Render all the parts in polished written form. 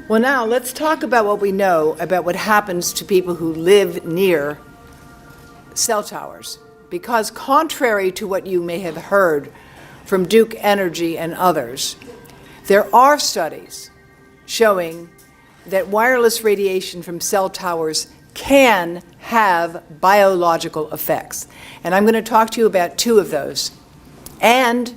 Well, now let's talk about what we know about what happens to people who live near cell towers. Because contrary to what you may have heard from Duke Energy and others, there are studies showing that wireless radiation from cell towers can have biological effects. And I'm going to talk to you about two of those. And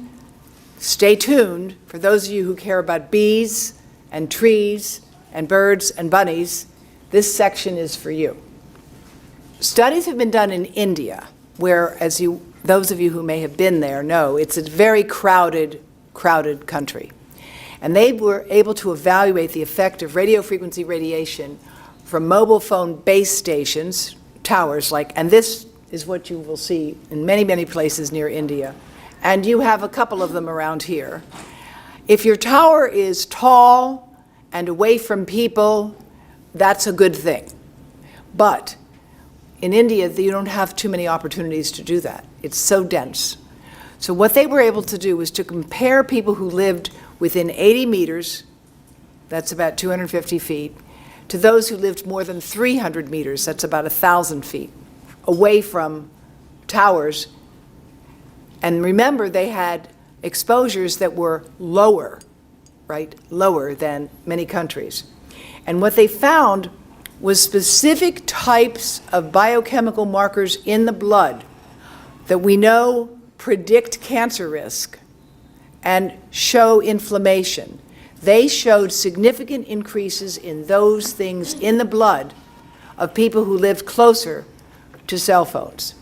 stay tuned for those of you who care about bees and trees and birds and bunnies. This section is for you. Studies have been done in India, where, as those of you who may have been there know, it's a very crowded country. And they were able to evaluate the effect of radio frequency radiation from mobile phone base stations, towers and this is what you will see in many, many places near India. And you have a couple of them around here. If your tower is tall and away from people, that's a good thing. But in India, you don't have too many opportunities to do that. It's so dense. So what they were able to do was to compare people who lived within 80 meters, that's about 250 feet, to those who lived more than 300 meters, that's about 1,000 feet, away from towers. And remember, they had exposures that were lower, right? Lower than many countries. And what they found was specific types of biochemical markers in the blood that we know predict cancer risk and show inflammation. They showed significant increases in those things in the blood of people who lived closer to cell phones.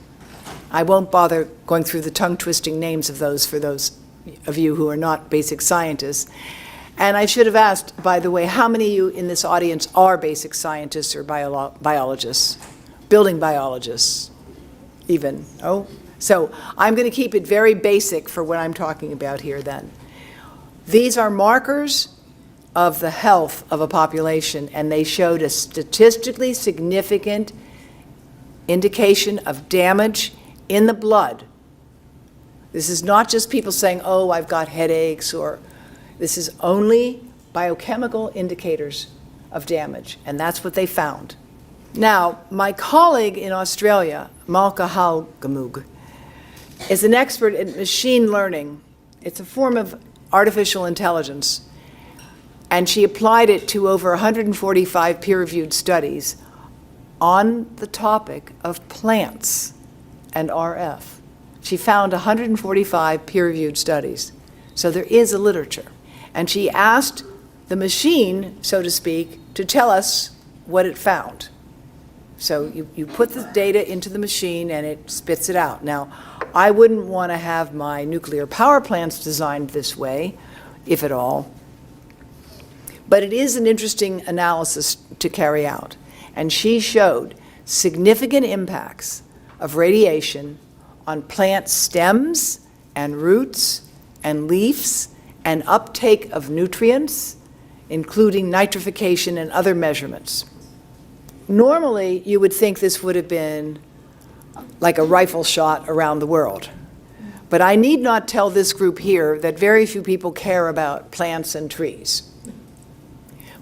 I won't bother going through the tongue-twisting names of those for those of you who are not basic scientists. And I should have asked, by the way, how many of you in this audience are basic scientists or biologists, building biologists even? Oh, so I'm going to keep it very basic for what I'm talking about here then. These are markers of the health of a population, and they showed a statistically significant indication of damage in the blood. This is not just people saying, oh, I've got headaches, or this is only biochemical indicators of damage, and that's what they found. Now, my colleague in Australia, Malka Halgamug, is an expert in machine learning. It's a form of artificial intelligence, and she applied it to over 145 peer-reviewed studies on the topic of plants and RF. She found 145 peer-reviewed studies, so there is a literature. And she asked the machine, so to speak, to tell us what it found. So you put the data into the machine and it spits it out. Now, I wouldn't want to have my nuclear power plants designed this way, if at all. But it is an interesting analysis to carry out. And she showed significant impacts of radiation on plant stems and roots and leaves and uptake of nutrients, including nitrification and other measurements. Normally, you would think this would have been like a rifle shot around the world. But I need not tell this group here that very few people care about plants and trees.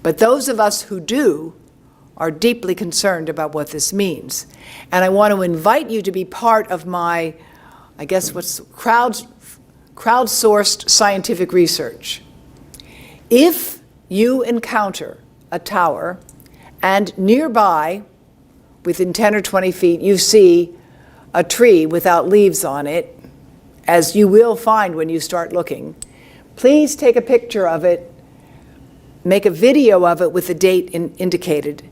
But those of us who do are deeply concerned about what this means. And I want to invite you to be part of my, I guess what's crowdsourced scientific research. If you encounter a tower and nearby, within 10 or 20 feet, you see a tree without leaves on it, as you will find when you start looking, please take a picture of it, make a video of it with the date indicated,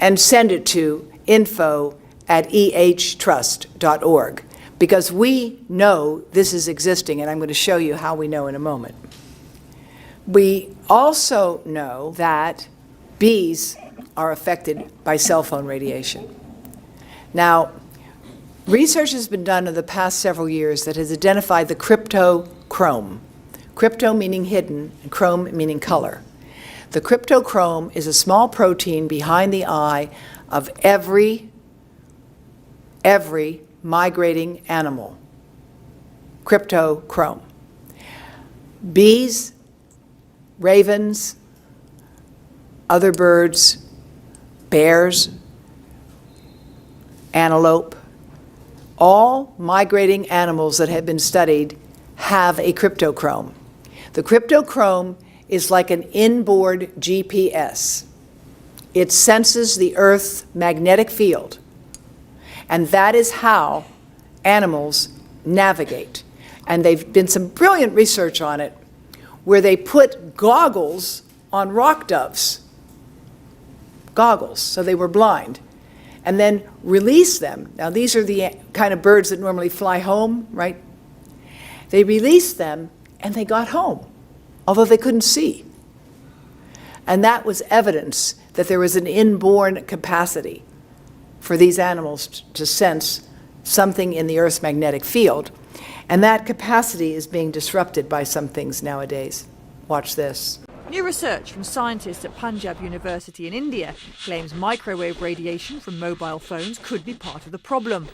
and send it to info@ehtrust.org, because we know this is existing, and I'm going to show you how we know in a moment. We also know that bees are affected by cell phone radiation. Now, research has been done in the past several years that has identified the cryptochrome. Crypto meaning hidden, and chrome meaning color. The cryptochrome is a small protein behind the eye of every migrating animal. Cryptochrome. Bees, ravens, other birds, bears, antelope, all migrating animals that have been studied have a cryptochrome. The cryptochrome is like an inboard GPS. It senses the Earth's magnetic field, and that is how animals navigate. And there've been some brilliant research on it where they put goggles on rock doves, goggles, so they were blind, and then release them. Now, these are the kind of birds that normally fly home, right? They released them, and they got home, although they couldn't see. And that was evidence that there was an inborn capacity for these animals to sense something in the Earth's magnetic field. And that capacity is being disrupted by some things nowadays. Watch this. New research from scientists at Punjab University in India claims microwave radiation from mobile phones could be part of the problem.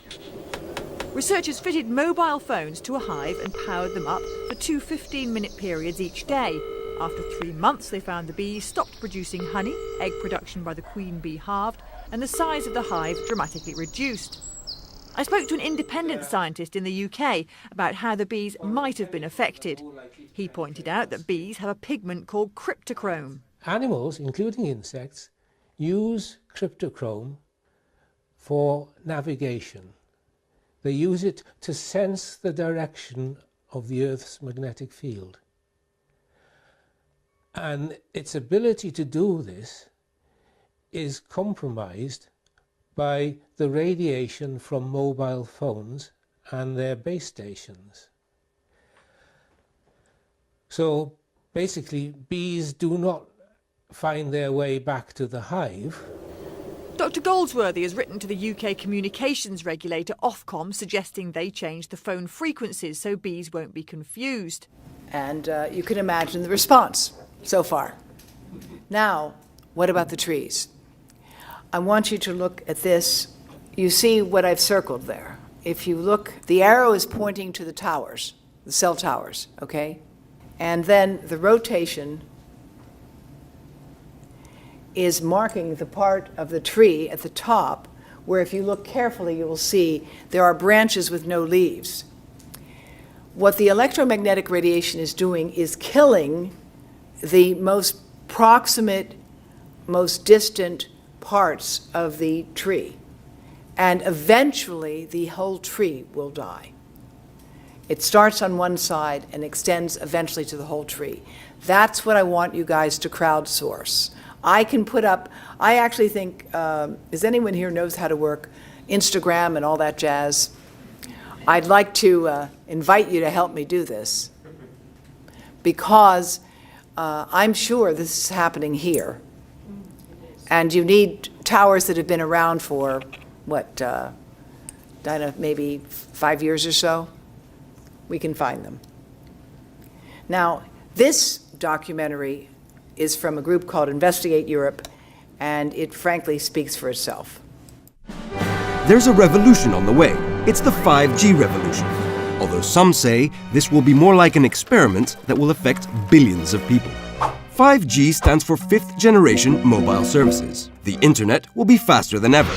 Researchers fitted mobile phones to a hive and powered them up for 2 15-minute periods each day. After 3 months, they found the bees stopped producing honey, egg production by the queen bee halved, and the size of the hive dramatically reduced. I spoke to an independent scientist in the UK about how the bees might have been affected. He pointed out that bees have a pigment called cryptochrome. Animals, including insects, use cryptochrome for navigation. They use it to sense the direction of the Earth's magnetic field. And its ability to do this is compromised by the radiation from mobile phones and their base stations. So basically, bees do not find their way back to the hive. Dr Goldsworthy has written to the UK communications regulator Ofcom suggesting they change the phone frequencies so bees won't be confused. And you can imagine the response so far. Now, what about the trees? I want you to look at this. You see what I've circled there. If you look, the arrow is pointing to the towers, the cell towers, okay? And then the rotation is marking the part of the tree at the top where, if you look carefully, you will see there are branches with no leaves. What the electromagnetic radiation is doing is killing the most proximate, most distant parts of the tree, and eventually the whole tree will die. It starts on one side and extends eventually to the whole tree. That's what I want you guys to crowdsource. I can put up, I actually think, does anyone here knows how to work Instagram and all that jazz? I'd like to invite you to help me do this, because I'm sure this is happening here. And you need towers that have been around for, what, Dinah, maybe 5 years or so? We can find them. Now, this documentary is from a group called Investigate Europe, and it frankly speaks for itself. There's a revolution on the way. It's the 5G revolution. Although some say this will be more like an experiment that will affect billions of people. 5G stands for 5th generation mobile services. The internet will be faster than ever.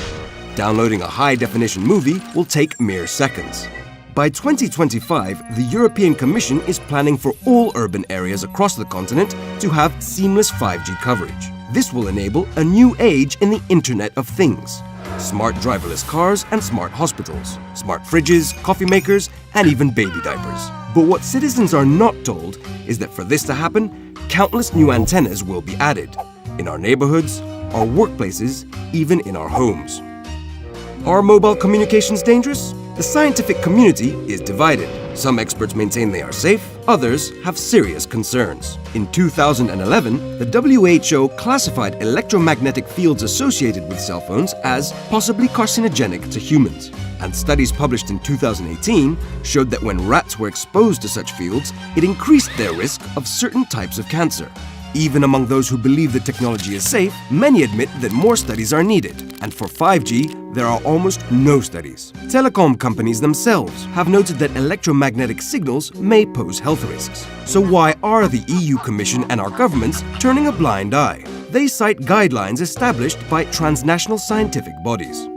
Downloading a high-definition movie will take mere seconds. By 2025, the European Commission is planning for all urban areas across the continent to have seamless 5G coverage. This will enable a new age in the Internet of Things. Smart driverless cars and smart hospitals, smart fridges, coffee makers, and even baby diapers. But what citizens are not told is that for this to happen, countless new antennas will be added. In our neighborhoods, our workplaces, even in our homes. Are mobile communications dangerous? The scientific community is divided. Some experts maintain they are safe, others have serious concerns. In 2011, the WHO classified electromagnetic fields associated with cell phones as possibly carcinogenic to humans. And studies published in 2018 showed that when rats were exposed to such fields, it increased their risk of certain types of cancer. Even among those who believe the technology is safe, many admit that more studies are needed. And for 5G, there are almost no studies. Telecom companies themselves have noted that electromagnetic signals may pose health risks. So why are the EU Commission and our governments turning a blind eye? They cite guidelines established by transnational scientific bodies.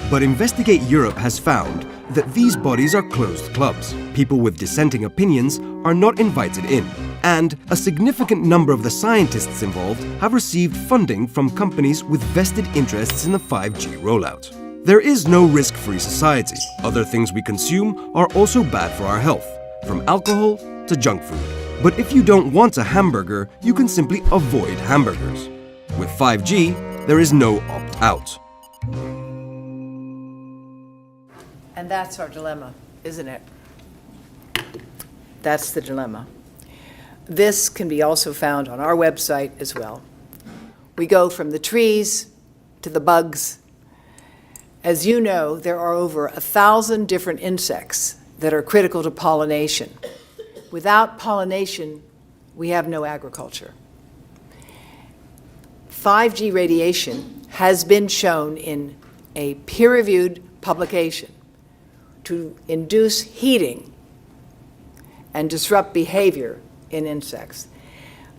But Investigate Europe has found that these bodies are closed clubs. People with dissenting opinions are not invited in, and a significant number of the scientists involved have received funding from companies with vested interests in the 5G rollout. There is no risk-free society. Other things we consume are also bad for our health, from alcohol to junk food. But if you don't want a hamburger, you can simply avoid hamburgers. With 5G, there is no opt-out. And that's our dilemma, isn't it? That's the dilemma. This can be also found on our website as well. We go from the trees to the bugs. As you know, there are over 1,000 different insects that are critical to pollination. Without pollination, we have no agriculture. 5G radiation has been shown in a peer-reviewed publication to induce heating and disrupt behavior in insects.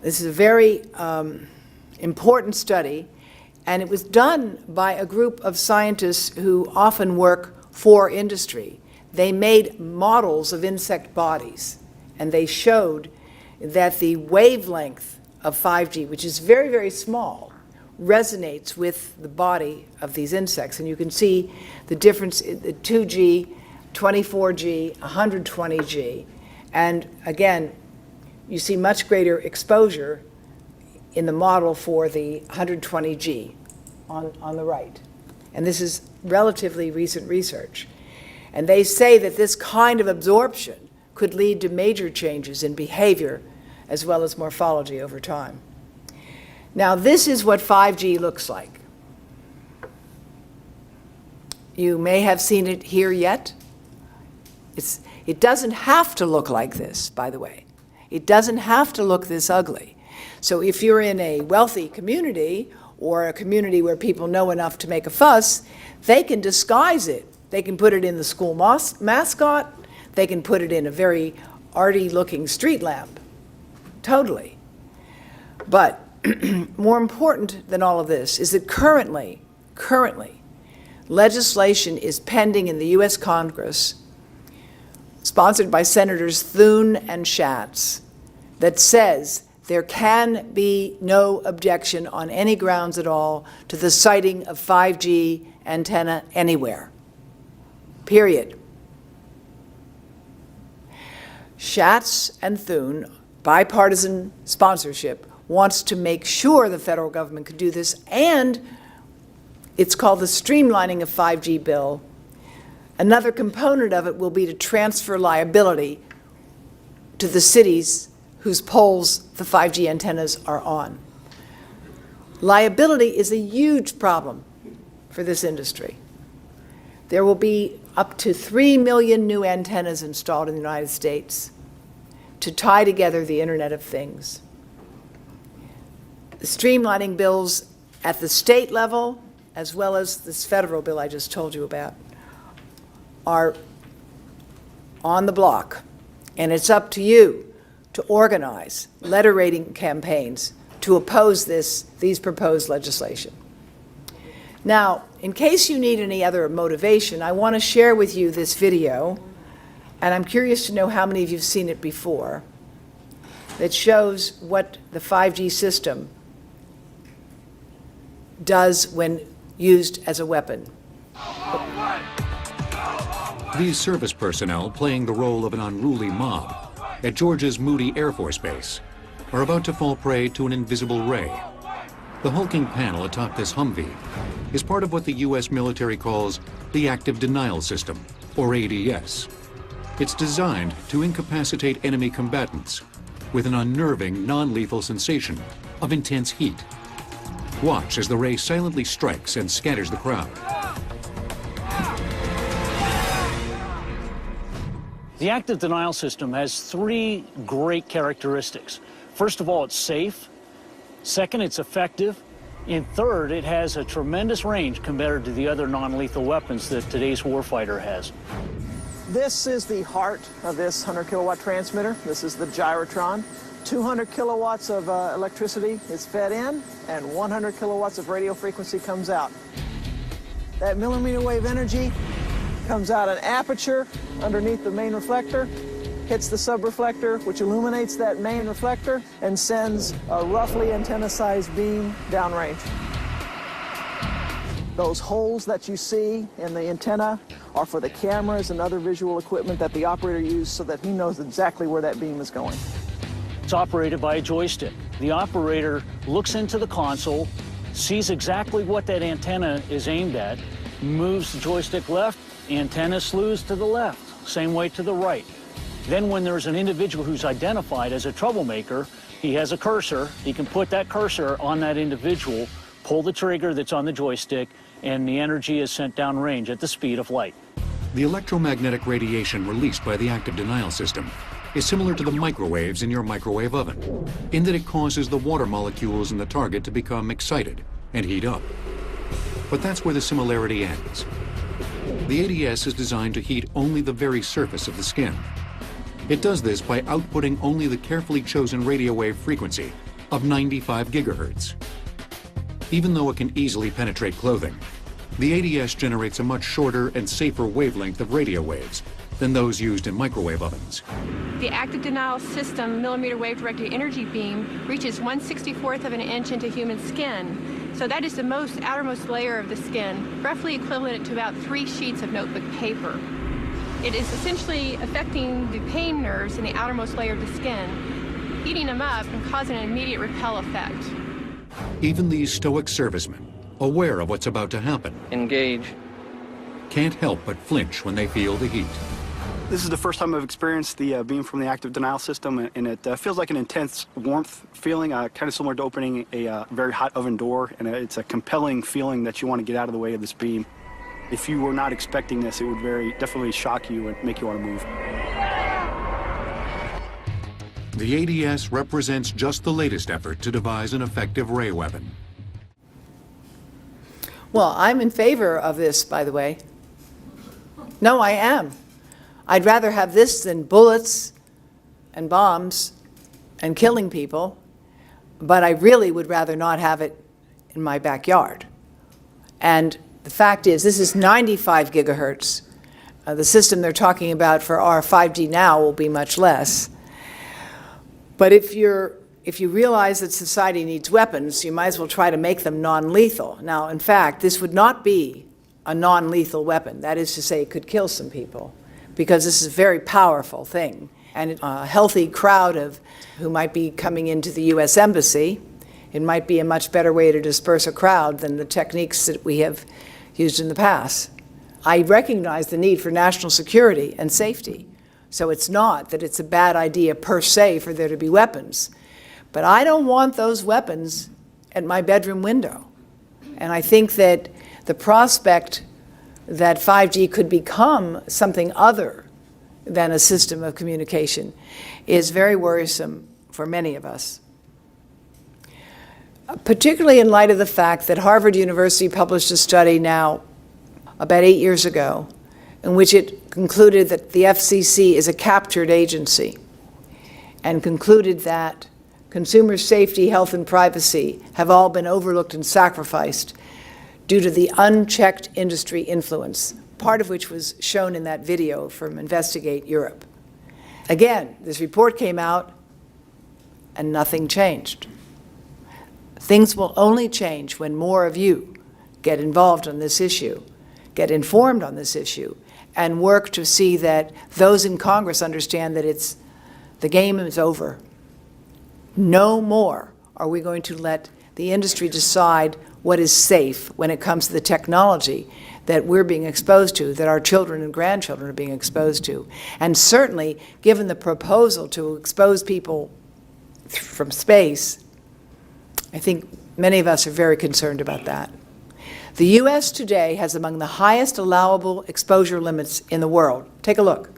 This is a very important study, and it was done by a group of scientists who often work for industry. They made models of insect bodies, and they showed that the wavelength of 5G, which is very, very small, resonates with the body of these insects. And you can see the difference in the 2G, 24G, 120G. And again, you see much greater exposure in the model for the 120G on the right. And this is relatively recent research. And they say that this kind of absorption could lead to major changes in behavior as well as morphology over time. Now, this is what 5G looks like. You may have seen it here yet. It doesn't have to look like this, by the way. It doesn't have to look this ugly. So if you're in a wealthy community or a community where people know enough to make a fuss, they can disguise it. They can put it in the school mascot. They can put it in a very arty-looking street lamp. Totally. But more important than all of this is that currently, legislation is pending in the U.S. Congress, sponsored by Senators Thune and Schatz, that says there can be no objection on any grounds at all to the siting of 5G antenna anywhere. Period. Schatz and Thune, bipartisan sponsorship, wants to make sure the federal government could do this, and it's called the streamlining of 5G bill. Another component of it will be to transfer liability to the cities whose poles the 5G antennas are on. Liability is a huge problem for this industry. There will be up to 3 million new antennas installed in the United States to tie together the Internet of Things. The streamlining bills at the state level, as well as this federal bill I just told you about, are on the block. And it's up to you to organize letter rating campaigns to oppose these proposed legislation. Now, in case you need any other motivation, I want to share with you this video, and I'm curious to know how many of you have seen it before, that shows what the 5G system does when used as a weapon. These service personnel playing the role of an unruly mob at Georgia's Moody Air Force Base are about to fall prey to an invisible ray. The hulking panel atop this Humvee is part of what the U.S. military calls the Active Denial System, or ADS. It's designed to incapacitate enemy combatants with an unnerving, non-lethal sensation of intense heat. Watch as the ray silently strikes and scatters the crowd. The active denial system has 3 great characteristics. First of all, it's safe. Second, it's effective. And third, it has a tremendous range compared to the other non-lethal weapons that today's warfighter has. This is the heart of this 100 kilowatt transmitter. This is the gyrotron. 200 kilowatts of electricity is fed in, and 100 kilowatts of radio frequency comes out. That millimeter wave energy comes out an aperture underneath the main reflector, hits the subreflector, which illuminates that main reflector, and sends a roughly antenna-sized beam downrange. Those holes that you see in the antenna are for the cameras and other visual equipment that the operator uses so that he knows exactly where that beam is going. It's operated by a joystick. The operator looks into the console, sees exactly what that antenna is aimed at, moves the joystick left, antenna slews to the left, same way to the right. Then when there's an individual who's identified as a troublemaker, he has a cursor. He can put that cursor on that individual, pull the trigger that's on the joystick, and the energy is sent downrange at the speed of light. The electromagnetic radiation released by the active denial system is similar to the microwaves in your microwave oven, in that it causes the water molecules in the target to become excited and heat up. But that's where the similarity ends. The ADS is designed to heat only the very surface of the skin. It does this by outputting only the carefully chosen radio wave frequency of 95 gigahertz. Even though it can easily penetrate clothing, the ADS generates a much shorter and safer wavelength of radio waves than those used in microwave ovens. The active denial system millimeter wave directed energy beam reaches 1/64th of an inch into human skin. So that is the outermost layer of the skin, roughly equivalent to about 3 sheets of notebook paper. It is essentially affecting the pain nerves in the outermost layer of the skin, heating them up and causing an immediate repel effect. Even these stoic servicemen, aware of what's about to happen, engage, can't help but flinch when they feel the heat. This is the first time I've experienced the beam from the active denial system, and it feels like an intense warmth feeling, kind of similar to opening a very hot oven door, and it's a compelling feeling that you want to get out of the way of this beam. If you were not expecting this, it would definitely shock you and make you want to move. The ADS represents just the latest effort to devise an effective ray weapon. Well, I'm in favor of this, by the way. No, I am. I'd rather have this than bullets and bombs and killing people, but I really would rather not have it in my backyard. And the fact is, this is 95 gigahertz. The system they're talking about for our 5G now will be much less. But if you realize that society needs weapons, you might as well try to make them non-lethal. Now, in fact, this would not be a non-lethal weapon. That is to say, it could kill some people, because this is a very powerful thing. And a healthy crowd who might be coming into the U.S. Embassy, it might be a much better way to disperse a crowd than the techniques that we have used in the past. I recognize the need for national security and safety. So it's not that it's a bad idea per se for there to be weapons. But I don't want those weapons at my bedroom window. And I think that the prospect that 5G could become something other than a system of communication is very worrisome for many of us. Particularly in light of the fact that Harvard University published a study now about 8 years ago in which it concluded that the FCC is a captured agency, and concluded that consumer safety, health, and privacy have all been overlooked and sacrificed due to the unchecked industry influence, part of which was shown in that video from Investigate Europe. Again, this report came out and nothing changed. Things will only change when more of you get involved on this issue, get informed on this issue, and work to see that those in Congress understand that the game is over. No more are we going to let the industry decide what is safe when it comes to the technology that we're being exposed to, that our children and grandchildren are being exposed to. And certainly, given the proposal to expose people from space, I think many of us are very concerned about that. The U.S. today has among the highest allowable exposure limits in the world. Take a look.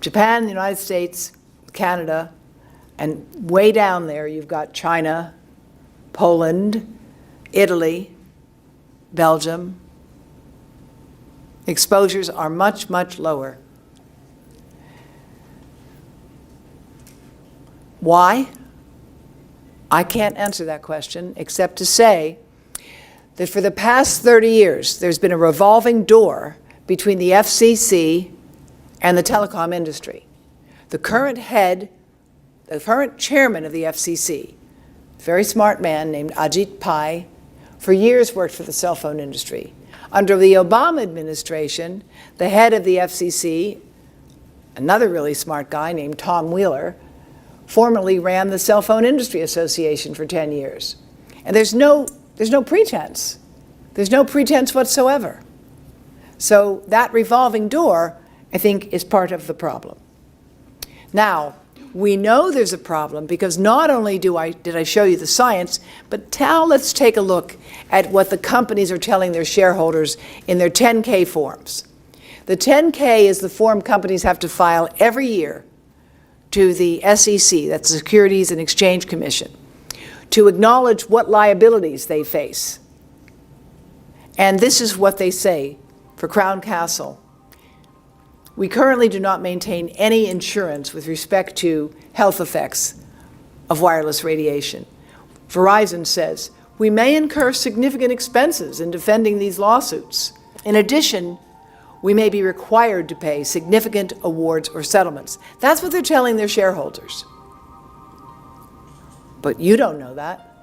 Japan, the United States, Canada, and way down there you've got China, Poland, Italy, Belgium. Exposures are much, much lower. Why? I can't answer that question except to say that for the past 30 years, there's been a revolving door between the FCC and the telecom industry. The current chairman of the FCC, a very smart man named Ajit Pai, for years worked for the cell phone industry. Under the Obama administration, the head of the FCC, another really smart guy named Tom Wheeler, formerly ran the Cell Phone Industry Association for 10 years. And there's no pretense. There's no pretense whatsoever. So that revolving door, I think, is part of the problem. Now, we know there's a problem because not only did I show you the science, but now let's take a look at what the companies are telling their shareholders in their 10K forms. The 10K is the form companies have to file every year to the SEC, that's the Securities and Exchange Commission, to acknowledge what liabilities they face. And this is what they say for Crown Castle. We currently do not maintain any insurance with respect to health effects of wireless radiation. Verizon says, we may incur significant expenses in defending these lawsuits. In addition, we may be required to pay significant awards or settlements. That's what they're telling their shareholders. But you don't know that.